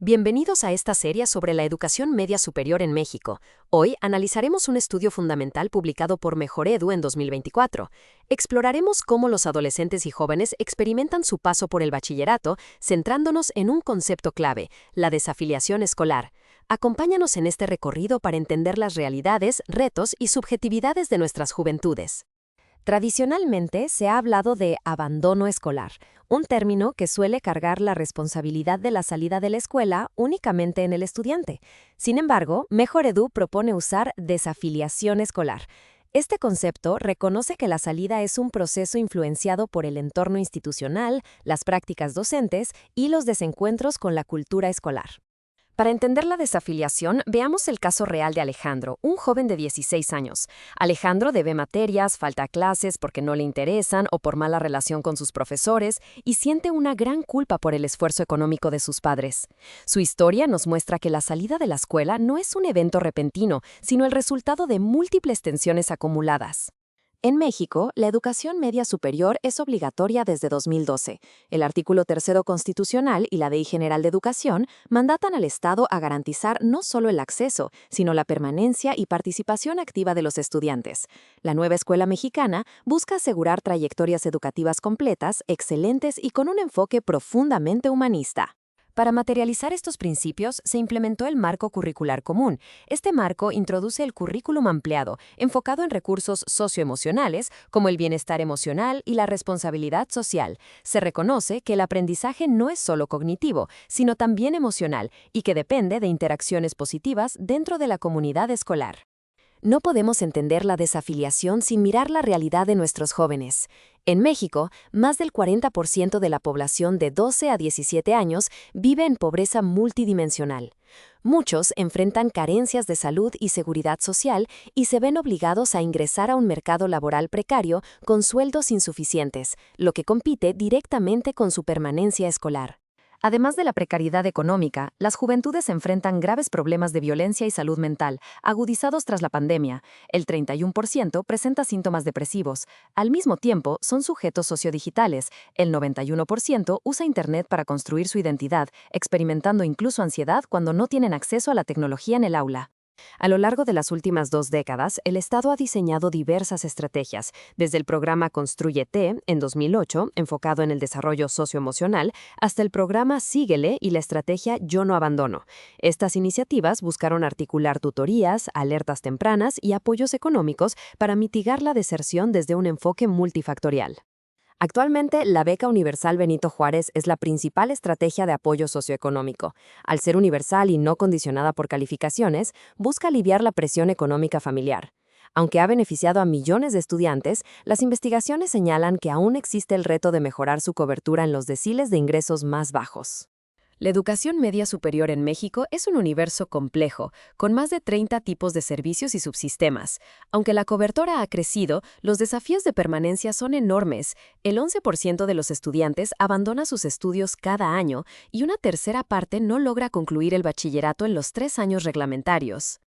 Bienvenidos a esta serie sobre la educación media superior en México. Hoy analizaremos un estudio fundamental publicado por Mejoredu en 2024. Exploraremos cómo los adolescentes y jóvenes experimentan su paso por el bachillerato, centrándonos en un concepto clave, la desafiliación escolar. Acompáñanos en este recorrido para entender las realidades, retos y subjetividades de nuestras juventudes. Tradicionalmente se ha hablado de abandono escolar, un término que suele cargar la responsabilidad de la salida de la escuela únicamente en el estudiante. Sin embargo, Mejoredu propone usar desafiliación escolar. Este concepto reconoce que la salida es un proceso influenciado por el entorno institucional, las prácticas docentes y los desencuentros con la cultura escolar. Para entender la desafiliación, veamos el caso real de Alejandro, un joven de 16 años. Alejandro debe materias, falta a clases porque no le interesan o por mala relación con sus profesores y siente una gran culpa por el esfuerzo económico de sus padres. Su historia nos muestra que la salida de la escuela no es un evento repentino, sino el resultado de múltiples tensiones acumuladas. En México, la educación media superior es obligatoria desde 2012. El artículo 3 constitucional y la Ley General de Educación mandatan al Estado a garantizar no solo el acceso, sino la permanencia y participación activa de los estudiantes. La nueva escuela mexicana busca asegurar trayectorias educativas completas, excelentes y con un enfoque profundamente humanista. Para materializar estos principios, se implementó el Marco Curricular Común. Este marco introduce el currículum ampliado, enfocado en recursos socioemocionales, como el bienestar emocional y la responsabilidad social. Se reconoce que el aprendizaje no es solo cognitivo, sino también emocional, y que depende de interacciones positivas dentro de la comunidad escolar. No podemos entender la desafiliación sin mirar la realidad de nuestros jóvenes. En México, más del 40% de la población de 12 a 17 años vive en pobreza multidimensional. Muchos enfrentan carencias de salud y seguridad social y se ven obligados a ingresar a un mercado laboral precario con sueldos insuficientes, lo que compite directamente con su permanencia escolar. Además de la precariedad económica, las juventudes enfrentan graves problemas de violencia y salud mental, agudizados tras la pandemia. El 31% presenta síntomas depresivos. Al mismo tiempo, son sujetos sociodigitales. El 91% usa Internet para construir su identidad, experimentando incluso ansiedad cuando no tienen acceso a la tecnología en el aula. A lo largo de las últimas 2 décadas, el Estado ha diseñado diversas estrategias, desde el programa Constrúyete, en 2008, enfocado en el desarrollo socioemocional, hasta el programa Síguele y la estrategia Yo no abandono. Estas iniciativas buscaron articular tutorías, alertas tempranas y apoyos económicos para mitigar la deserción desde un enfoque multifactorial. Actualmente, la Beca Universal Benito Juárez es la principal estrategia de apoyo socioeconómico. Al ser universal y no condicionada por calificaciones, busca aliviar la presión económica familiar. Aunque ha beneficiado a millones de estudiantes, las investigaciones señalan que aún existe el reto de mejorar su cobertura en los deciles de ingresos más bajos. La educación media superior en México es un universo complejo, con más de 30 tipos de servicios y subsistemas. Aunque la cobertura ha crecido, los desafíos de permanencia son enormes. El 11% de los estudiantes abandona sus estudios cada año y una tercera parte no logra concluir el bachillerato en los 3 años reglamentarios.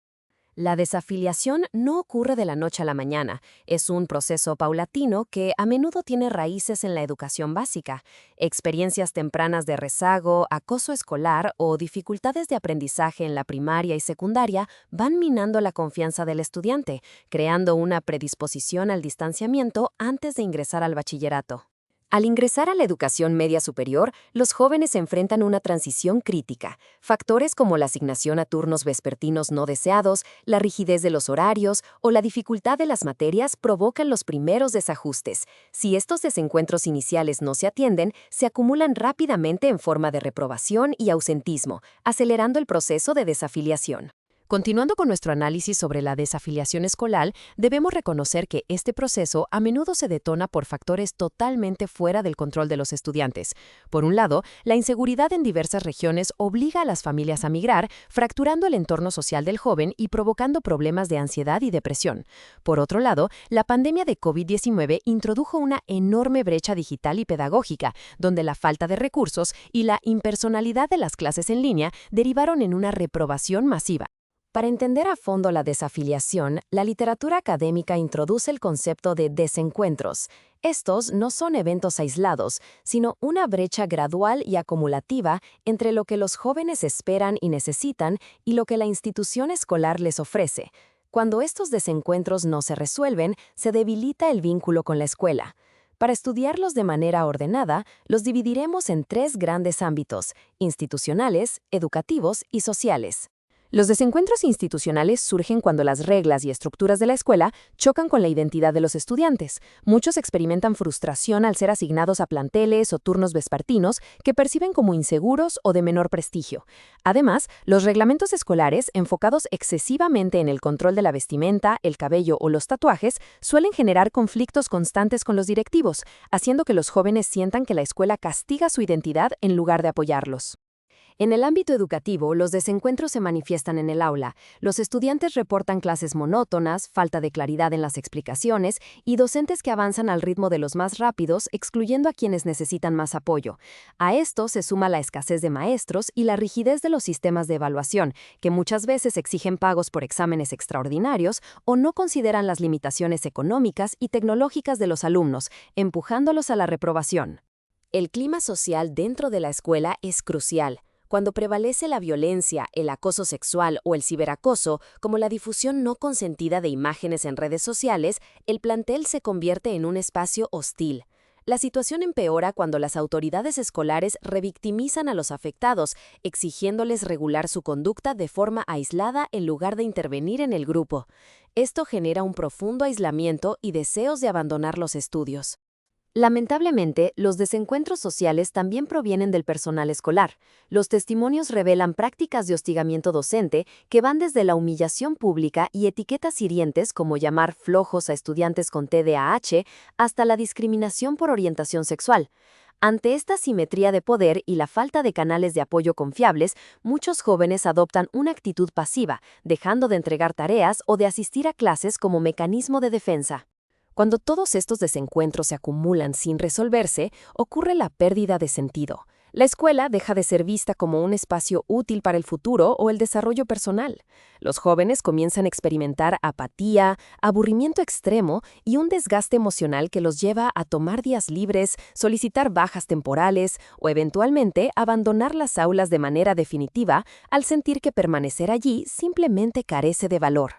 La desafiliación no ocurre de la noche a la mañana, es un proceso paulatino que a menudo tiene raíces en la educación básica. Experiencias tempranas de rezago, acoso escolar o dificultades de aprendizaje en la primaria y secundaria van minando la confianza del estudiante, creando una predisposición al distanciamiento antes de ingresar al bachillerato. Al ingresar a la educación media superior, los jóvenes enfrentan una transición crítica. Factores como la asignación a turnos vespertinos no deseados, la rigidez de los horarios o la dificultad de las materias provocan los primeros desajustes. Si estos desencuentros iniciales no se atienden, se acumulan rápidamente en forma de reprobación y ausentismo, acelerando el proceso de desafiliación. Continuando con nuestro análisis sobre la desafiliación escolar, debemos reconocer que este proceso a menudo se detona por factores totalmente fuera del control de los estudiantes. Por un lado, la inseguridad en diversas regiones obliga a las familias a migrar, fracturando el entorno social del joven y provocando problemas de ansiedad y depresión. Por otro lado, la pandemia de COVID-19 introdujo una enorme brecha digital y pedagógica, donde la falta de recursos y la impersonalidad de las clases en línea derivaron en una reprobación masiva. Para entender a fondo la desafiliación, la literatura académica introduce el concepto de desencuentros. Estos no son eventos aislados, sino una brecha gradual y acumulativa entre lo que los jóvenes esperan y necesitan y lo que la institución escolar les ofrece. Cuando estos desencuentros no se resuelven, se debilita el vínculo con la escuela. Para estudiarlos de manera ordenada, los dividiremos en tres grandes ámbitos: institucionales, educativos y sociales. Los desencuentros institucionales surgen cuando las reglas y estructuras de la escuela chocan con la identidad de los estudiantes. Muchos experimentan frustración al ser asignados a planteles o turnos vespertinos que perciben como inseguros o de menor prestigio. Además, los reglamentos escolares, enfocados excesivamente en el control de la vestimenta, el cabello o los tatuajes, suelen generar conflictos constantes con los directivos, haciendo que los jóvenes sientan que la escuela castiga su identidad en lugar de apoyarlos. En el ámbito educativo, los desencuentros se manifiestan en el aula. Los estudiantes reportan clases monótonas, falta de claridad en las explicaciones y docentes que avanzan al ritmo de los más rápidos, excluyendo a quienes necesitan más apoyo. A esto se suma la escasez de maestros y la rigidez de los sistemas de evaluación, que muchas veces exigen pagos por exámenes extraordinarios o no consideran las limitaciones económicas y tecnológicas de los alumnos, empujándolos a la reprobación. El clima social dentro de la escuela es crucial. Cuando prevalece la violencia, el acoso sexual o el ciberacoso, como la difusión no consentida de imágenes en redes sociales, el plantel se convierte en un espacio hostil. La situación empeora cuando las autoridades escolares revictimizan a los afectados, exigiéndoles regular su conducta de forma aislada en lugar de intervenir en el grupo. Esto genera un profundo aislamiento y deseos de abandonar los estudios. Lamentablemente, los desencuentros sociales también provienen del personal escolar. Los testimonios revelan prácticas de hostigamiento docente que van desde la humillación pública y etiquetas hirientes como llamar flojos a estudiantes con TDAH hasta la discriminación por orientación sexual. Ante esta simetría de poder y la falta de canales de apoyo confiables, muchos jóvenes adoptan una actitud pasiva, dejando de entregar tareas o de asistir a clases como mecanismo de defensa. Cuando todos estos desencuentros se acumulan sin resolverse, ocurre la pérdida de sentido. La escuela deja de ser vista como un espacio útil para el futuro o el desarrollo personal. Los jóvenes comienzan a experimentar apatía, aburrimiento extremo y un desgaste emocional que los lleva a tomar días libres, solicitar bajas temporales o eventualmente abandonar las aulas de manera definitiva al sentir que permanecer allí simplemente carece de valor.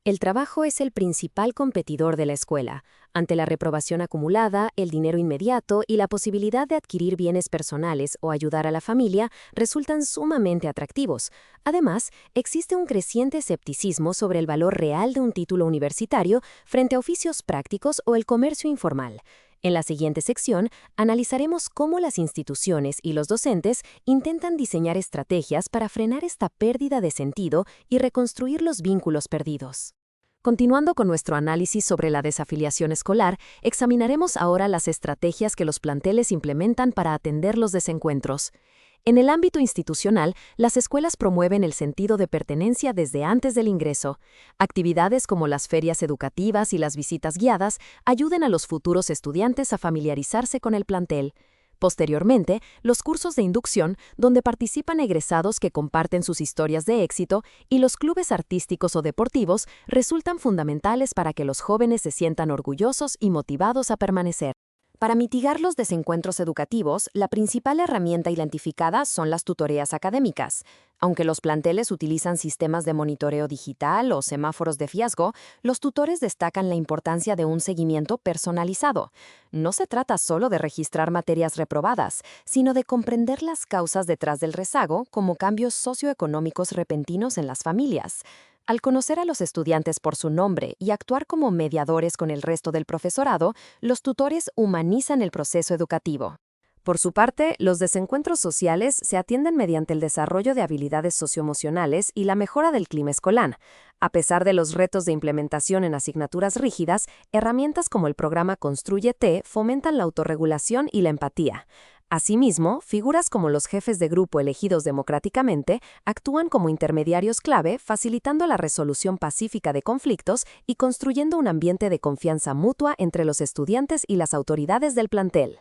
El trabajo es el principal competidor de la escuela. Ante la reprobación acumulada, el dinero inmediato y la posibilidad de adquirir bienes personales o ayudar a la familia resultan sumamente atractivos. Además, existe un creciente escepticismo sobre el valor real de un título universitario frente a oficios prácticos o el comercio informal. En la siguiente sección, analizaremos cómo las instituciones y los docentes intentan diseñar estrategias para frenar esta pérdida de sentido y reconstruir los vínculos perdidos. Continuando con nuestro análisis sobre la desafiliación escolar, examinaremos ahora las estrategias que los planteles implementan para atender los desencuentros. En el ámbito institucional, las escuelas promueven el sentido de pertenencia desde antes del ingreso. Actividades como las ferias educativas y las visitas guiadas ayudan a los futuros estudiantes a familiarizarse con el plantel. Posteriormente, los cursos de inducción, donde participan egresados que comparten sus historias de éxito, y los clubes artísticos o deportivos resultan fundamentales para que los jóvenes se sientan orgullosos y motivados a permanecer. Para mitigar los desencuentros educativos, la principal herramienta identificada son las tutorías académicas. Aunque los planteles utilizan sistemas de monitoreo digital o semáforos de fiasco, los tutores destacan la importancia de un seguimiento personalizado. No se trata solo de registrar materias reprobadas, sino de comprender las causas detrás del rezago, como cambios socioeconómicos repentinos en las familias. Al conocer a los estudiantes por su nombre y actuar como mediadores con el resto del profesorado, los tutores humanizan el proceso educativo. Por su parte, los desencuentros sociales se atienden mediante el desarrollo de habilidades socioemocionales y la mejora del clima escolar. A pesar de los retos de implementación en asignaturas rígidas, herramientas como el programa Construyete fomentan la autorregulación y la empatía. Asimismo, figuras como los jefes de grupo elegidos democráticamente actúan como intermediarios clave, facilitando la resolución pacífica de conflictos y construyendo un ambiente de confianza mutua entre los estudiantes y las autoridades del plantel.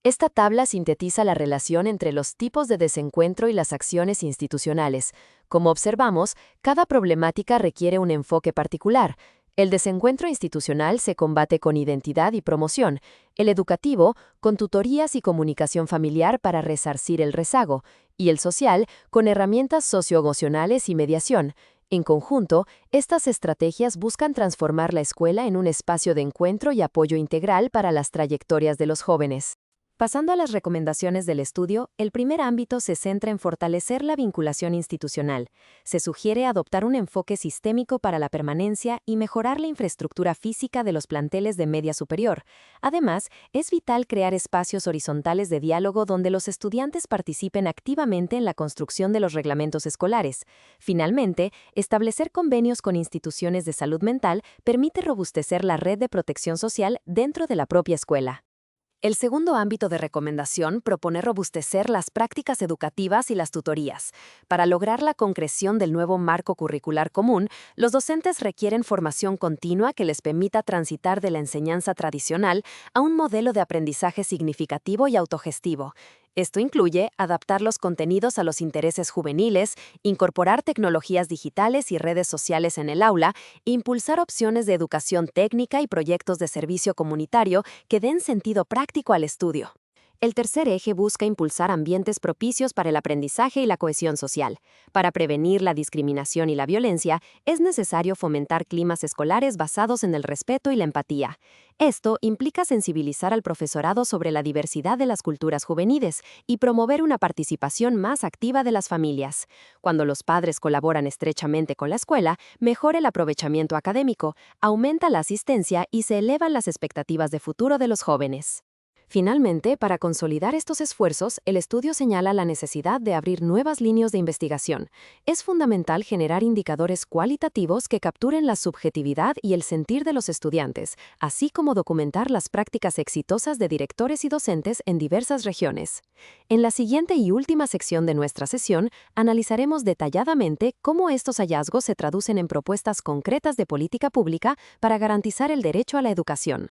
Esta tabla sintetiza la relación entre los tipos de desencuentro y las acciones institucionales. Como observamos, cada problemática requiere un enfoque particular. El desencuentro institucional se combate con identidad y promoción, el educativo con tutorías y comunicación familiar para resarcir el rezago, y el social con herramientas socioemocionales y mediación. En conjunto, estas estrategias buscan transformar la escuela en un espacio de encuentro y apoyo integral para las trayectorias de los jóvenes. Pasando a las recomendaciones del estudio, el primer ámbito se centra en fortalecer la vinculación institucional. Se sugiere adoptar un enfoque sistémico para la permanencia y mejorar la infraestructura física de los planteles de media superior. Además, es vital crear espacios horizontales de diálogo donde los estudiantes participen activamente en la construcción de los reglamentos escolares. Finalmente, establecer convenios con instituciones de salud mental permite robustecer la red de protección social dentro de la propia escuela. El segundo ámbito de recomendación propone robustecer las prácticas educativas y las tutorías. Para lograr la concreción del nuevo marco curricular común, los docentes requieren formación continua que les permita transitar de la enseñanza tradicional a un modelo de aprendizaje significativo y autogestivo. Esto incluye adaptar los contenidos a los intereses juveniles, incorporar tecnologías digitales y redes sociales en el aula, e impulsar opciones de educación técnica y proyectos de servicio comunitario que den sentido práctico al estudio. El tercer eje busca impulsar ambientes propicios para el aprendizaje y la cohesión social. Para prevenir la discriminación y la violencia, es necesario fomentar climas escolares basados en el respeto y la empatía. Esto implica sensibilizar al profesorado sobre la diversidad de las culturas juveniles y promover una participación más activa de las familias. Cuando los padres colaboran estrechamente con la escuela, mejora el aprovechamiento académico, aumenta la asistencia y se elevan las expectativas de futuro de los jóvenes. Finalmente, para consolidar estos esfuerzos, el estudio señala la necesidad de abrir nuevas líneas de investigación. Es fundamental generar indicadores cualitativos que capturen la subjetividad y el sentir de los estudiantes, así como documentar las prácticas exitosas de directores y docentes en diversas regiones. En la siguiente y última sección de nuestra sesión, analizaremos detalladamente cómo estos hallazgos se traducen en propuestas concretas de política pública para garantizar el derecho a la educación.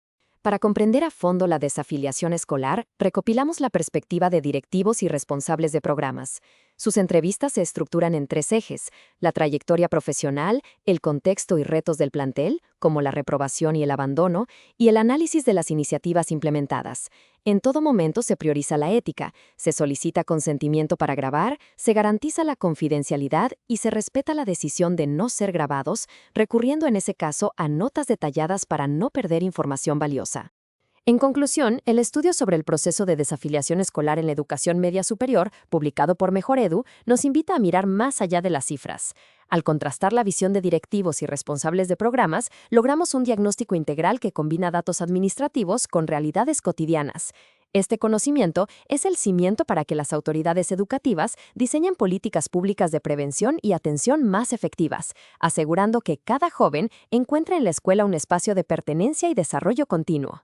Para comprender a fondo la desafiliación escolar, recopilamos la perspectiva de directivos y responsables de programas. Sus entrevistas se estructuran en tres ejes: la trayectoria profesional, el contexto y retos del plantel, como la reprobación y el abandono, y el análisis de las iniciativas implementadas. En todo momento se prioriza la ética, se solicita consentimiento para grabar, se garantiza la confidencialidad y se respeta la decisión de no ser grabados, recurriendo en ese caso a notas detalladas para no perder información valiosa. En conclusión, el estudio sobre el proceso de desafiliación escolar en la educación media superior, publicado por Mejoredu, nos invita a mirar más allá de las cifras. Al contrastar la visión de directivos y responsables de programas, logramos un diagnóstico integral que combina datos administrativos con realidades cotidianas. Este conocimiento es el cimiento para que las autoridades educativas diseñen políticas públicas de prevención y atención más efectivas, asegurando que cada joven encuentre en la escuela un espacio de pertenencia y desarrollo continuo.